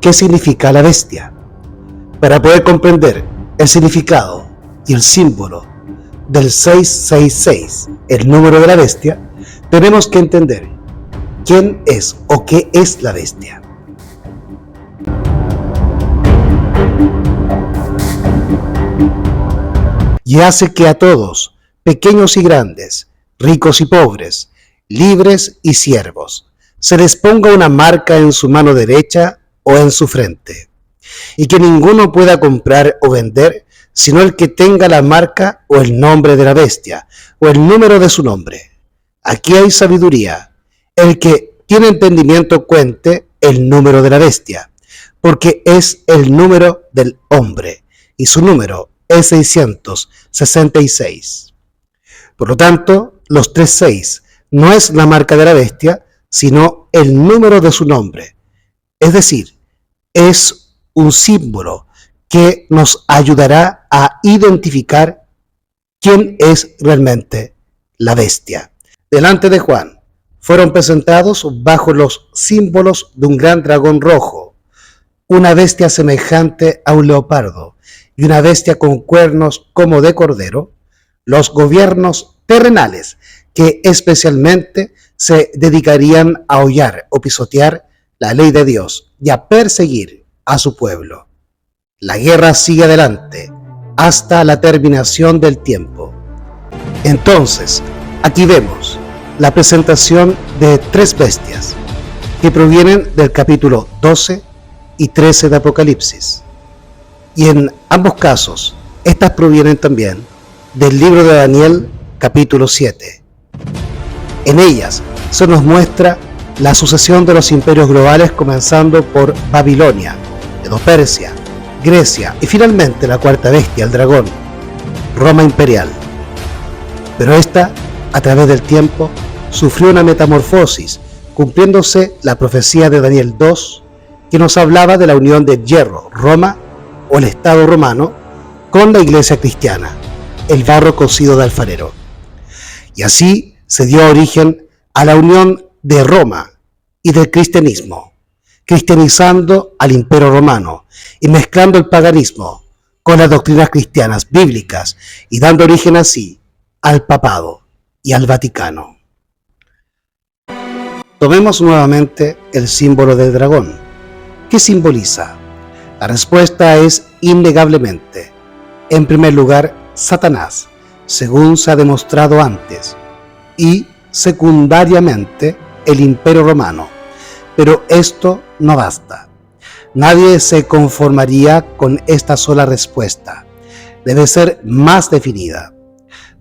¿qué significa la bestia? Para poder comprender el significado y el símbolo del 666, el número de la bestia, tenemos que entender quién es o qué es la bestia. Y hace que a todos, pequeños y grandes, ricos y pobres, libres y siervos, se les ponga una marca en su mano derecha o en su frente, y que ninguno pueda comprar o vender sino el que tenga la marca o el nombre de la bestia o el número de su nombre. Aquí hay sabiduría. El que tiene entendimiento cuente el número de la bestia, porque es el número del hombre, y su número es 666. Por lo tanto, los 36 no es la marca de la bestia, sino el número de su nombre. Es decir, es un símbolo que nos ayudará a identificar quién es realmente la bestia. Delante de Juan fueron presentados bajo los símbolos de un gran dragón rojo, una bestia semejante a un leopardo y una bestia con cuernos como de cordero, los gobiernos terrenales que especialmente se dedicarían a hollar o pisotear la ley de Dios y a perseguir a su pueblo. La guerra sigue adelante hasta la terminación del tiempo. Entonces, aquí vemos la presentación de tres bestias que provienen del capítulo 12 y 13 de Apocalipsis. Y en ambos casos, estas provienen también del libro de Daniel, capítulo 7. En ellas se nos muestra la sucesión de los imperios globales, comenzando por Babilonia, Medo-Persia, Grecia y finalmente la cuarta bestia, el dragón, Roma imperial. Pero esta, a través del tiempo, sufrió una metamorfosis, cumpliéndose la profecía de Daniel 2, que nos hablaba de la unión de hierro, Roma o el Estado romano, con la iglesia cristiana, el barro cocido de alfarero. Y así se dio origen a la unión de Roma y del cristianismo, cristianizando al imperio romano y mezclando el paganismo con las doctrinas cristianas bíblicas y dando origen así al papado y al Vaticano. Tomemos nuevamente el símbolo del dragón. ¿Qué simboliza? La respuesta es innegablemente, en primer lugar, Satanás, según se ha demostrado antes, y secundariamente el imperio romano. Pero esto no basta. Nadie se conformaría con esta sola respuesta. Debe ser más definida.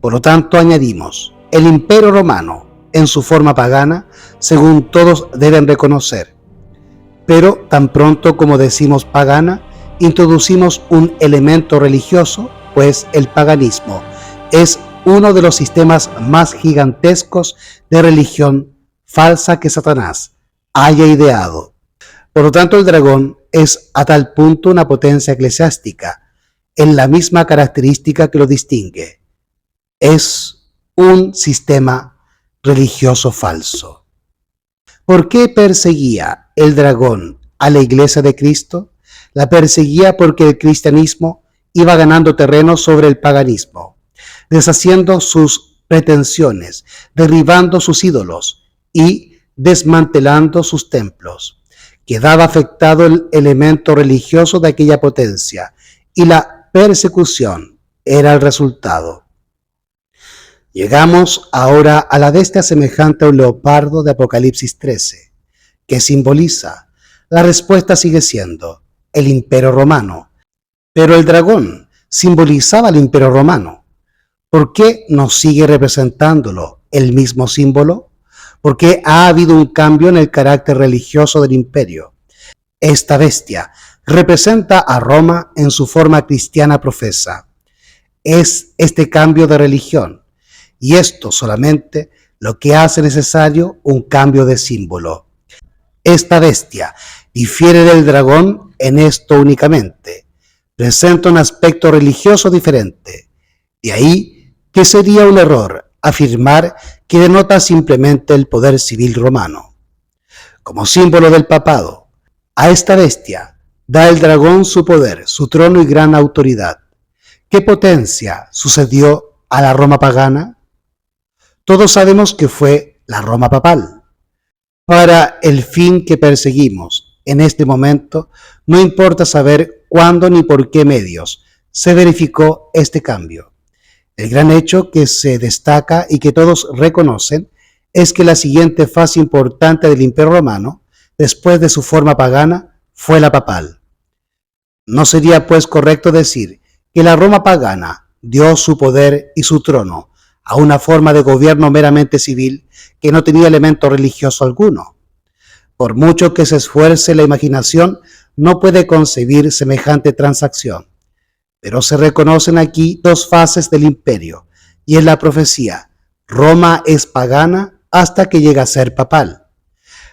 Por lo tanto, añadimos el imperio romano en su forma pagana, según todos deben reconocer. Pero tan pronto como decimos pagana, introducimos un elemento religioso, pues el paganismo es uno de los sistemas más gigantescos de religión falsa que Satanás haya ideado. Por lo tanto, el dragón es a tal punto una potencia eclesiástica, en la misma característica que lo distingue. Es un sistema religioso falso. ¿Por qué perseguía el dragón a la iglesia de Cristo? La perseguía porque el cristianismo iba ganando terreno sobre el paganismo, deshaciendo sus pretensiones, derribando sus ídolos y desmantelando sus templos. Quedaba afectado el elemento religioso de aquella potencia y la persecución era el resultado. Llegamos ahora a la bestia semejante a un leopardo de Apocalipsis 13, que simboliza. La respuesta sigue siendo el imperio romano, pero el dragón simbolizaba el imperio romano. ¿Por qué no sigue representándolo el mismo símbolo? Porque ha habido un cambio en el carácter religioso del imperio. Esta bestia representa a Roma en su forma cristiana profesa. Es este cambio de religión, y esto solamente lo que hace necesario un cambio de símbolo. Esta bestia difiere del dragón en esto únicamente. Presenta un aspecto religioso diferente. De ahí que sería un error afirmar que denota simplemente el poder civil romano. Como símbolo del papado, a esta bestia da el dragón su poder, su trono y gran autoridad. ¿Qué potencia sucedió a la Roma pagana? Todos sabemos que fue la Roma papal. Para el fin que perseguimos en este momento, no importa saber cuándo ni por qué medios se verificó este cambio. El gran hecho que se destaca y que todos reconocen es que la siguiente fase importante del Imperio Romano, después de su forma pagana, fue la papal. ¿No sería pues correcto decir que la Roma pagana dio su poder y su trono a una forma de gobierno meramente civil que no tenía elemento religioso alguno? Por mucho que se esfuerce la imaginación, no puede concebir semejante transacción. Pero se reconocen aquí dos fases del imperio, y en la profecía, Roma es pagana hasta que llega a ser papal.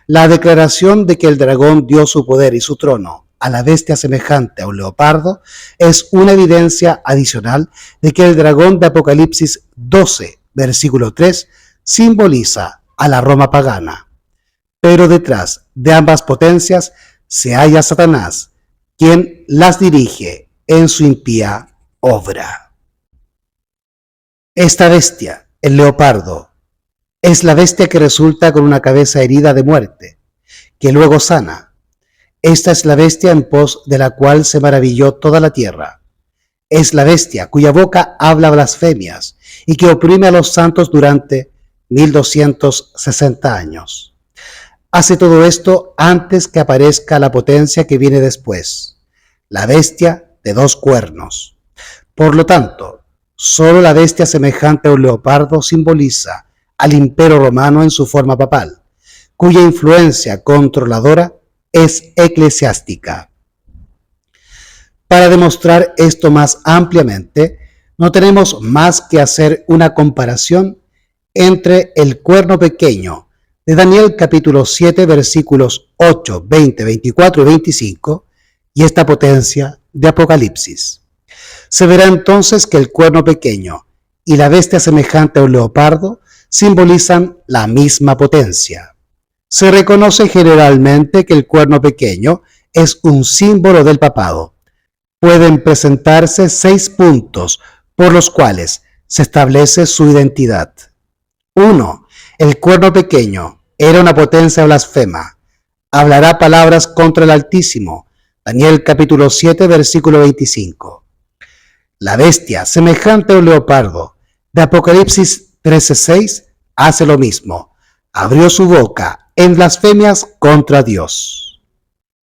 La declaración de que el dragón dio su poder y su trono a la bestia semejante a un leopardo es una evidencia adicional de que el dragón de Apocalipsis 12, versículo 3, simboliza a la Roma pagana. Pero detrás de ambas potencias se halla Satanás, quien las dirige en su impía obra. Esta bestia, el leopardo, es la bestia que resulta con una cabeza herida de muerte, que luego sana. Esta es la bestia en pos de la cual se maravilló toda la tierra. Es la bestia cuya boca habla blasfemias y que oprime a los santos durante 1260 años. Hace todo esto antes que aparezca la potencia que viene después, la bestia de dos cuernos. Por lo tanto, solo la bestia semejante a un leopardo simboliza al Imperio Romano en su forma papal, cuya influencia controladora es eclesiástica. Para demostrar esto más ampliamente, no tenemos más que hacer una comparación entre el cuerno pequeño de Daniel capítulo 7 versículos 8, 20, 24 y 25 y esta potencia de Apocalipsis. Se verá entonces que el cuerno pequeño y la bestia semejante a un leopardo simbolizan la misma potencia. Se reconoce generalmente que el cuerno pequeño es un símbolo del papado. Pueden presentarse 6 puntos por los cuales se establece su identidad. 1. El cuerno pequeño era una potencia blasfema. Hablará palabras contra el Altísimo. Daniel capítulo 7, versículo 25. La bestia, semejante a un leopardo, de Apocalipsis 13:6, hace lo mismo. Abrió su boca en blasfemias contra Dios.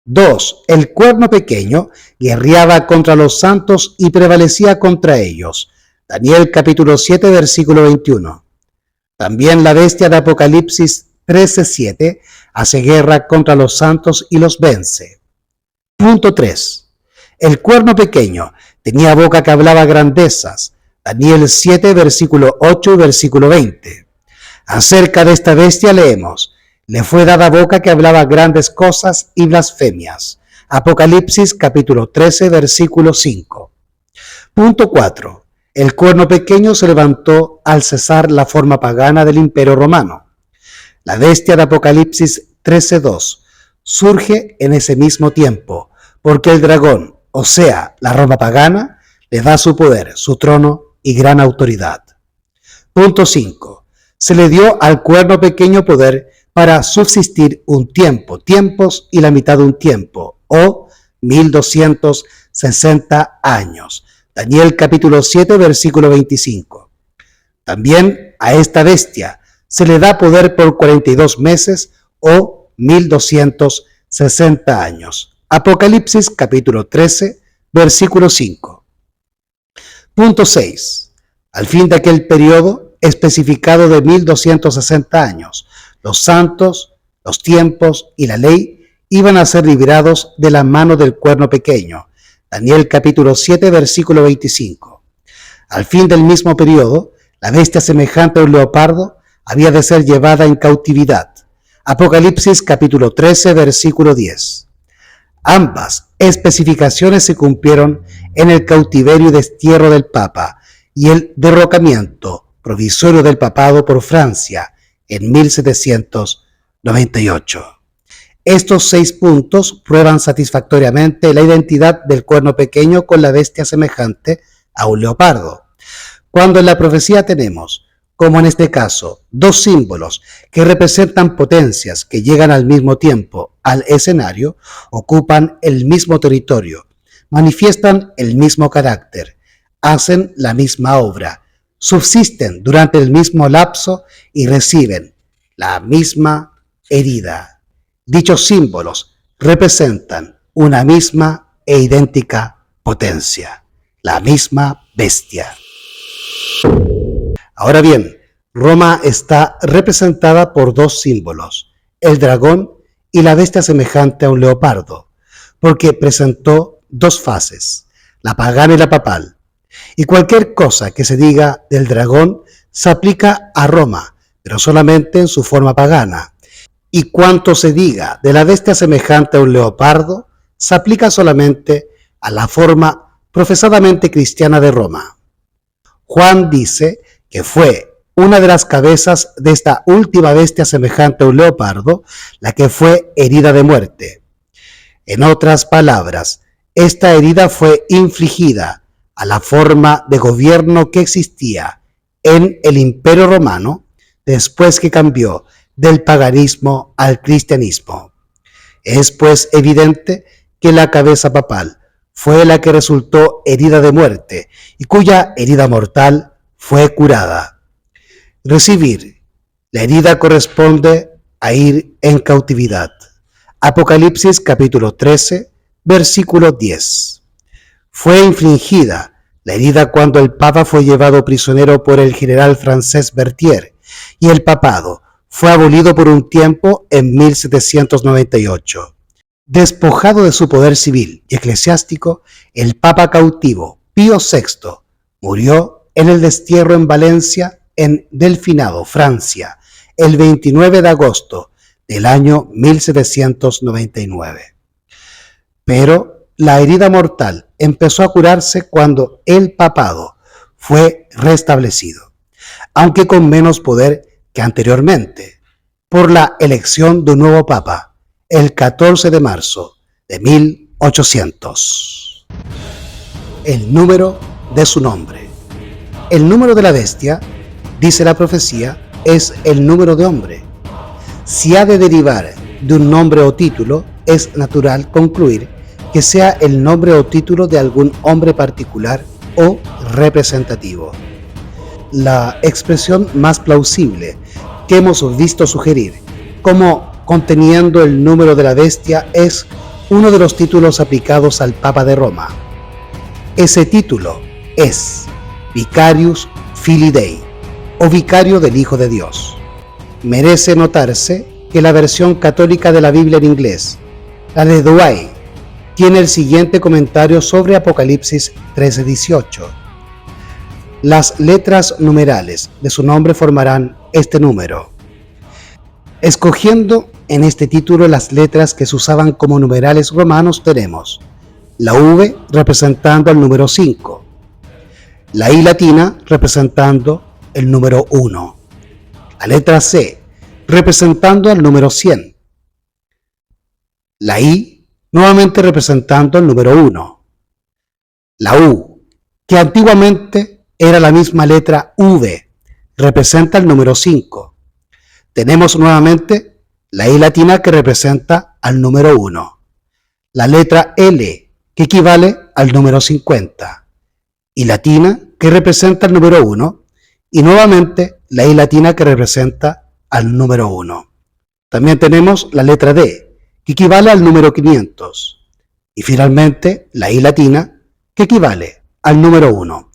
2. El cuerno pequeño guerreaba contra los santos y prevalecía contra ellos. Daniel capítulo 7, versículo 21. También la bestia de Apocalipsis 13:7 hace guerra contra los santos y los vence. Punto 3. El cuerno pequeño tenía boca que hablaba grandezas. Daniel 7, versículo 8 y versículo 20. Acerca de esta bestia leemos: le fue dada boca que hablaba grandes cosas y blasfemias. Apocalipsis capítulo 13, versículo 5. Punto 4. El cuerno pequeño se levantó al cesar la forma pagana del Imperio Romano. La bestia de Apocalipsis 13:2 surge en ese mismo tiempo, porque el dragón, o sea, la Roma pagana, le da su poder, su trono y gran autoridad. Punto 5. Se le dio al cuerno pequeño poder para subsistir un tiempo, tiempos y la mitad de un tiempo, o 1260 años. Daniel capítulo 7, versículo 25. También a esta bestia se le da poder por 42 meses o 1260 años. Apocalipsis capítulo 13, versículo 5. Punto 6. Al fin de aquel periodo especificado de 1260 años, los santos, los tiempos y la ley iban a ser liberados de la mano del cuerno pequeño. Daniel capítulo 7, versículo 25. Al fin del mismo periodo, la bestia semejante a un leopardo había de ser llevada en cautividad. Apocalipsis capítulo 13, versículo 10. Ambas especificaciones se cumplieron en el cautiverio y destierro del Papa y el derrocamiento provisorio del papado por Francia en 1798. Estos 6 puntos prueban satisfactoriamente la identidad del cuerno pequeño con la bestia semejante a un leopardo. Cuando en la profecía tenemos, como en este caso, 2 símbolos que representan potencias que llegan al mismo tiempo al escenario, ocupan el mismo territorio, manifiestan el mismo carácter, hacen la misma obra, subsisten durante el mismo lapso y reciben la misma herida. Dichos símbolos representan una misma e idéntica potencia, la misma bestia. Ahora bien, Roma está representada por 2 símbolos, el dragón y la bestia semejante a un leopardo, porque presentó 2 fases, la pagana y la papal. Y cualquier cosa que se diga del dragón se aplica a Roma, pero solamente en su forma pagana. Y cuanto se diga de la bestia semejante a un leopardo, se aplica solamente a la forma profesadamente cristiana de Roma. Juan dice que fue una de las cabezas de esta última bestia semejante a un leopardo la que fue herida de muerte. En otras palabras, esta herida fue infligida a la forma de gobierno que existía en el Imperio Romano después que cambió del paganismo al cristianismo. Es pues evidente que la cabeza papal fue la que resultó herida de muerte y cuya herida mortal fue curada. Recibir la herida corresponde a ir en cautividad. Apocalipsis capítulo 13, versículo 10. Fue infligida la herida cuando el Papa fue llevado prisionero por el general francés Berthier y el papado fue abolido por un tiempo en 1798. Despojado de su poder civil y eclesiástico, el Papa cautivo Pío VI murió en el destierro en Valencia, en Delfinado, Francia, el 29 de agosto del año 1799. Pero la herida mortal empezó a curarse cuando el papado fue restablecido, aunque con menos poder que anteriormente, por la elección de un nuevo papa, el 14 de marzo de 1800. El número de su nombre. El número de la bestia, dice la profecía, es el número de hombre. Si ha de derivar de un nombre o título, es natural concluir que sea el nombre o título de algún hombre particular o representativo. La expresión más plausible que hemos visto sugerir como conteniendo el número de la bestia es uno de los títulos aplicados al Papa de Roma. Ese título es Vicarius Filii Dei, o Vicario del Hijo de Dios. Merece notarse que la versión católica de la Biblia en inglés, la de Douay, tiene el siguiente comentario sobre Apocalipsis 13:18. Las letras numerales de su nombre formarán este número. Escogiendo en este título las letras que se usaban como numerales romanos, tenemos la V representando el número 5, la I latina representando el número 1, la letra C representando el número 100, la I nuevamente representando el número 1, la U, que antiguamente era la misma letra V, representa el número 5. Tenemos nuevamente la I latina que representa al número 1, la letra L que equivale al número 50, I latina que representa el número 1 y nuevamente la I latina que representa al número 1. También tenemos la letra D que equivale al número 500 y finalmente la I latina que equivale al número 1.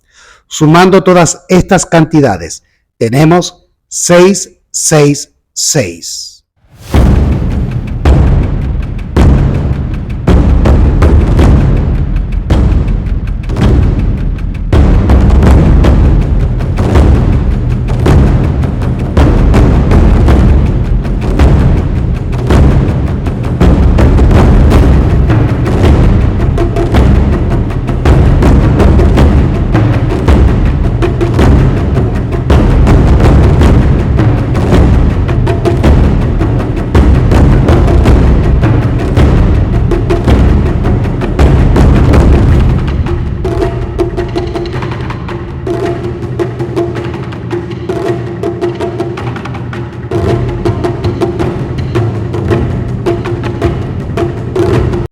Sumando todas estas cantidades tenemos 666.